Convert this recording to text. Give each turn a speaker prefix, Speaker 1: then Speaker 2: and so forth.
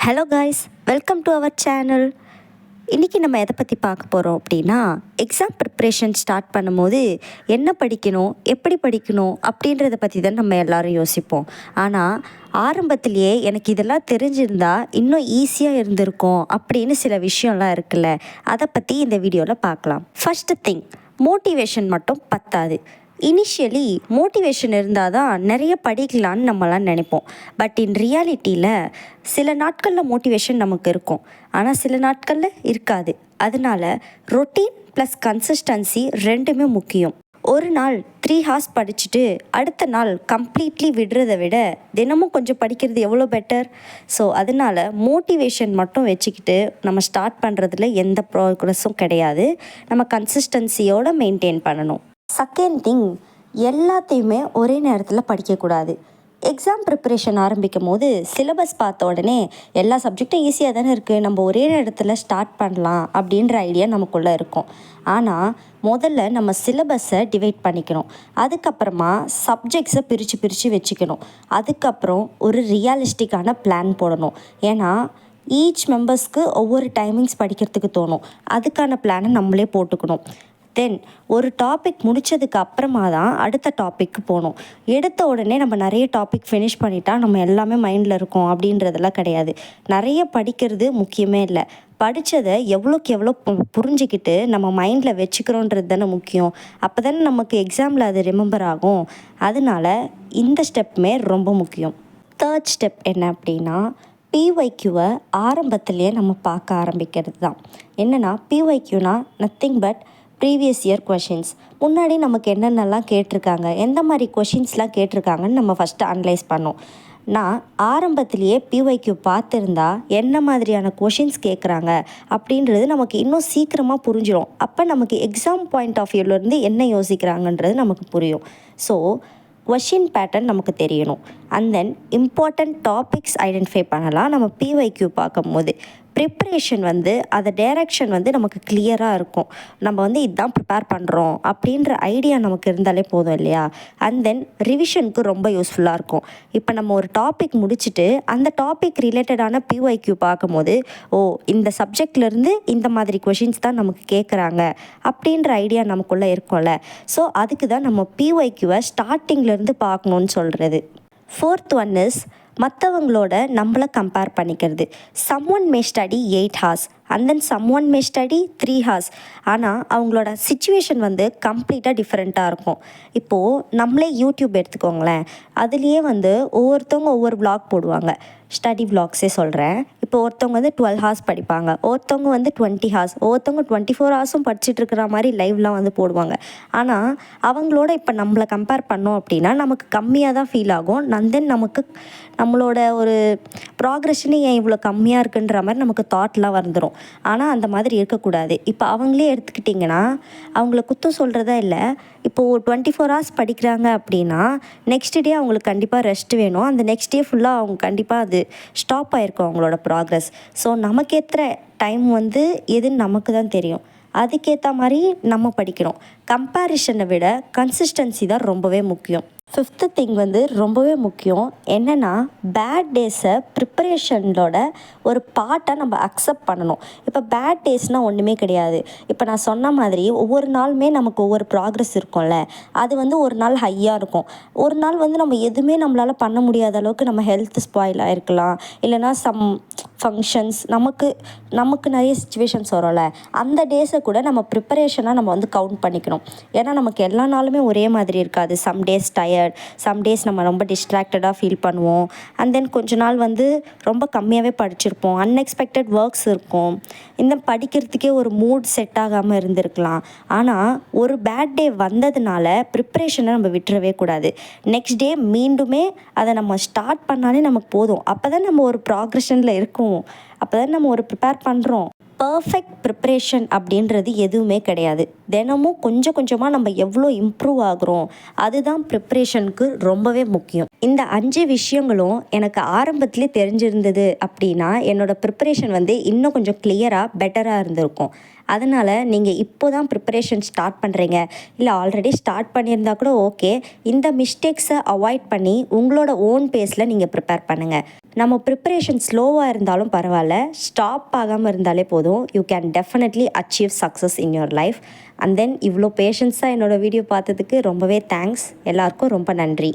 Speaker 1: Hello guys, welcome to our channel. இன்றைக்கி நம்ம எதை பற்றி பார்க்க போகிறோம் அப்படின்னா, எக்ஸாம் ப்ரிப்ரேஷன் ஸ்டார்ட் பண்ணும்போது என்ன படிக்கணும், எப்படி படிக்கணும் அப்படின்றத பற்றி தான் நம்ம எல்லோரும் யோசிப்போம். ஆனால் ஆரம்பத்திலேயே எனக்கு இதெல்லாம் தெரிஞ்சிருந்தா இன்னும் ஈஸியாக இருந்திருக்கும் அப்படின்னு சில விஷயம்லாம் இருக்குல்ல, அதை பற்றி இந்த வீடியோவில் பார்க்கலாம். ஃபஸ்ட்டு திங், மோட்டிவேஷன் மட்டும் பத்தாது. இனிஷியலி மோட்டிவேஷன் இருந்தால் தான் நிறைய படிக்கலான்னு நம்மலாம் நினைப்போம். பட் இன் ரியாலிட்டியில் சில நாட்களில் மோட்டிவேஷன் நமக்கு இருக்கும், ஆனால் சில நாட்களில் இருக்காது. அதனால ரொட்டீன் ப்ளஸ் கன்சிஸ்டன்சி ரெண்டுமே முக்கியம். ஒரு நாள் 3 hours படிச்சுட்டு அடுத்த நாள் கம்ப்ளீட்லி விடுறதை விட தினமும் கொஞ்சம் படிக்கிறது எவ்வளோ பெட்டர். ஸோ அதனால் மோட்டிவேஷன் மட்டும் வச்சுக்கிட்டு நம்ம ஸ்டார்ட் பண்ணுறதுல எந்த ப்ராக்ரஸும் கிடையாது. நம்ம கன்சிஸ்டன்சியோடு மெயின்டைன் பண்ணணும். செகண்ட் திங், எல்லாத்தையுமே ஒரே நேரத்தில் படிக்கக்கூடாது. எக்ஸாம் ப்ரிப்பரேஷன் ஆரம்பிக்கும் போது சிலபஸ் பார்த்த உடனே எல்லா சப்ஜெக்டும் ஈஸியாக தானே இருக்குது, நம்ம ஒரே நேரத்தில் ஸ்டார்ட் பண்ணலாம் அப்படின்ற ஐடியா நமக்குள்ளே இருக்கும். ஆனால் முதல்ல நம்ம சிலபஸை டிவைட் பண்ணிக்கணும். அதுக்கப்புறமா சப்ஜெக்ட்ஸை பிரித்து வச்சுக்கணும். அதுக்கப்புறம் ஒரு ரியலிஸ்டிக்கான பிளான் போடணும். ஏன்னா ஈச் மெம்பர்ஸ்க்கு ஒவ்வொரு டைமிங்ஸ் படிக்கிறதுக்கு தோணும். அதுக்கான பிளானை நம்மளே போட்டுக்கணும். தென் ஒரு டாபிக் முடித்ததுக்கு அப்புறமா தான் அடுத்த டாப்பிக்கு போகணும். எடுத்த உடனே நம்ம நிறைய டாபிக் ஃபினிஷ் பண்ணிட்டா நம்ம எல்லாமே மைண்டில் இருக்கும் அப்படின்றதெல்லாம் கிடையாது. நிறைய படிக்கிறது முக்கியமே இல்லை, படித்ததை எவ்வளோக்கு எவ்வளோ புரிஞ்சிக்கிட்டு நம்ம மைண்டில் வச்சுக்கிறோன்றது தானே முக்கியம். அப்போ தானே நமக்கு எக்ஸாமில் அது ரிமெம்பர் ஆகும். அதனால் இந்த ஸ்டெப்புமே ரொம்ப முக்கியம். தேர்ட் ஸ்டெப் என்ன அப்படின்னா, பிஒய்க்யூவை ஆரம்பத்துலேயே நம்ம பார்க்க ஆரம்பிக்கிறது தான். என்னென்னா பிஒய்க்யூனா nothing but previous year questions. முன்னாடி நமக்கு என்னென்னலாம் கேட்டிருக்காங்க, எந்த மாதிரி கொஷின்ஸ்லாம் கேட்டிருக்காங்கன்னு நம்ம ஃபஸ்ட்டு அனலைஸ் பண்ணோம். நான் ஆரம்பத்திலேயே பிஒய்க்யூ பார்த்துருந்தா என்ன மாதிரியான கொஷின்ஸ் கேட்குறாங்க அப்படின்றது நமக்கு இன்னும் சீக்கிரமாக புரிஞ்சிடும். அப்போ நமக்கு எக்ஸாம் பாயிண்ட் ஆஃப் வியூவிலேருந்து என்ன யோசிக்கிறாங்கன்றது நமக்கு புரியும். ஸோ கொஷின் பேட்டர்ன் நமக்கு தெரியணும். And then important topics identify பண்ணலாம். நம்ம பிஒய்க்யூ பார்க்கும்போது ப்ரிப்ரேஷன் அதை டைரக்ஷன் நமக்கு கிளியராக இருக்கும். நம்ம இதுதான் ப்ரிப்பேர் பண்ணுறோம் அப்படின்ற ஐடியா நமக்கு இருந்தாலே போதும் இல்லையா. அண்ட் தென் ரிவிஷனுக்கு ரொம்ப யூஸ்ஃபுல்லாக இருக்கும். இப்போ நம்ம ஒரு டாபிக் முடிச்சுட்டு அந்த டாபிக் ரிலேட்டடான பிஒய்க்யூ பார்க்கும்போது, ஓ இந்த சப்ஜெக்ட்லேருந்து இந்த மாதிரி கொஷின்ஸ் தான் நமக்கு கேட்குறாங்க அப்படின்ற ஐடியா நமக்குள்ளே இருக்கும்ல. ஸோ அதுக்கு தான் நம்ம பிஒய்க்யூவை ஸ்டார்டிங்லேருந்து பார்க்கணுன்னு சொல்கிறது. ஃபோர்த் ஒன் இஸ் மற்றவங்களோட நம்மளை கம்பேர் பண்ணிக்கிறது. Someone May study 8 hours and then someone May study 3 hours. ஆனால் அவங்களோட சிச்சுவேஷன் கம்ப்ளீட்டாக டிஃப்ரெண்ட்டாக இருக்கும். இப்போது நம்மளே யூடியூப் எடுத்துக்கோங்களேன், அதுலேயே ஒவ்வொருத்தவங்க ஒவ்வொரு விளாக் போடுவாங்க. ஸ்டடி விளாக்ஸே சொல்கிறேன். இப்போ ஒருத்தவங்க 12 hours படிப்பாங்க, ஒருத்தவங்க 20 hours, ஒவ்வொருத்தவங்க 24 hours படிச்சுட்டு இருக்கிற மாதிரி லைவ்லாம் போடுவாங்க. ஆனால் அவங்களோட இப்போ நம்மளை கம்பேர் பண்ணோம் அப்படின்னா நமக்கு கம்மியாக தான் ஃபீல் ஆகும். தென் நமக்கு நம்மளோட ஒரு ப்ராக்ரெஷனே ஏன் இவ்வளோ கம்மியாக இருக்குன்ற மாதிரி நமக்கு தாட்லாம் வந்துடும். ஆனால் அந்த மாதிரி இருக்கக்கூடாது. இப்போ அவங்களே எடுத்துக்கிட்டிங்கன்னா அவங்கள குத்தம் சொல்கிறதா இல்லை. இப்போது 24 hours படிக்கிறாங்க அப்படின்னா நெக்ஸ்ட் டே அவங்களுக்கு கண்டிப்பாக ரெஸ்ட் வேணும். அந்த நெக்ஸ்ட் டே ஃபுல்லாக அவங்க கண்டிப்பாக அது ஸ்டாப் ஆகிருக்கும் அவங்களோட ப்ராக்ரஸ். ஸோ நமக்கேற்ற டைம் எதுன்னு நமக்கு தான் தெரியும். அதுக்கேற்ற மாதிரி நம்ம படிக்கணும். கம்பேரிஷனை விட கன்சிஸ்டன்சி தான் ரொம்பவே முக்கியம். ஃபிஃப்த்து திங் ரொம்பவே முக்கியம். என்னென்னா பேட் டேஸை ப்ரிப்பரேஷனோட ஒரு பார்ட்டாக நம்ம அக்செப்ட் பண்ணணும். இப்போ பேட் டேஸ்னால் ஒன்றுமே கிடையாது. இப்போ நான் சொன்ன மாதிரி ஒவ்வொரு நாளுமே நமக்கு ஒவ்வொரு ப்ராக்ரஸ் இருக்கும்ல. அது ஒரு நாள் ஹையாக இருக்கும், ஒரு நாள் நம்ம எதுவுமே நம்மளால் பண்ண முடியாத அளவுக்கு நம்ம ஹெல்த் ஸ்பாயில் ஆகிருக்கலாம். இல்லைனா சம் ஃபங்க்ஷன்ஸ் நமக்கு நிறைய சுச்சுவேஷன்ஸ் வரும்ல. அந்த டேஸை கூட நம்ம ப்ரிப்பரேஷனாக நம்ம கவுண்ட் பண்ணிக்கணும். ஏன்னா நமக்கு எல்லா நாளுமே ஒரே மாதிரி இருக்காது. Some days tired, some days நம்ம ரொம்ப டிஸ்ட்ராக்டடாக ஃபீல் பண்ணுவோம். அண்ட் தென் கொஞ்ச நாள் ரொம்ப கம்மியாகவே படிச்சிருப்போம். அன்எக்ஸ்பெக்டட் ஒர்க்ஸ் இருக்கும். இந்த படிக்கிறதுக்கே ஒரு மூட் செட் ஆகாமல் இருந்திருக்கலாம். ஆனால் ஒரு பேட் டே வந்ததுனால ப்ரிப்பரேஷனை நம்ம விட்டுறவே கூடாது. நெக்ஸ்ட் டே மீண்டுமே அதை நம்ம ஸ்டார்ட் பண்ணாலே நமக்கு போதும். அப்போ தான் நம்ம ஒரு ப்ராக்ரெஷனில் இருக்கோம், அப்போ தான் நம்ம ஒரு ப்ரிப்பேர் பண்ணுறோம். பர்ஃபெக்ட் ப்ரிப்ரேஷன் அப்படின்றது எதுவுமே கிடையாது. தினமும் கொஞ்சம் கொஞ்சமாக நம்ம எவ்வளோ இம்ப்ரூவ் ஆகுறோம் அதுதான் ப்ரிப்ரேஷனுக்கு ரொம்பவே முக்கியம். இந்த 5 விஷயங்களும் எனக்கு ஆரம்பத்திலே தெரிஞ்சிருந்தது அப்படின்னா என்னோடய ப்ரிப்ரேஷன் இன்னும் கொஞ்சம் கிளியராக பெட்டராக இருந்திருக்கும். அதனால் நீங்கள் இப்போ தான் ப்ரிப்பரேஷன் ஸ்டார்ட் பண்ணுறீங்க, இல்லை ஆல்ரெடி ஸ்டார்ட் பண்ணியிருந்தா கூட ஓகே, இந்த மிஸ்டேக்ஸை அவாய்ட் பண்ணி உங்களோட ஓன் பேஸில் நீங்கள் ப்ரிப்பேர் பண்ணுங்கள். நம்ம ப்ரிப்பரேஷன் ஸ்லோவாக இருந்தாலும் பரவாயில்ல, ஸ்டாப் ஆகாமல் இருந்தாலே போதும். You can definitely achieve success in your life. And then இவ்வளோ பேஷன்ஸாக என்னோடய வீடியோ பார்த்ததுக்கு ரொம்பவே தேங்க்ஸ். எல்லாருக்கும் ரொம்ப நன்றி.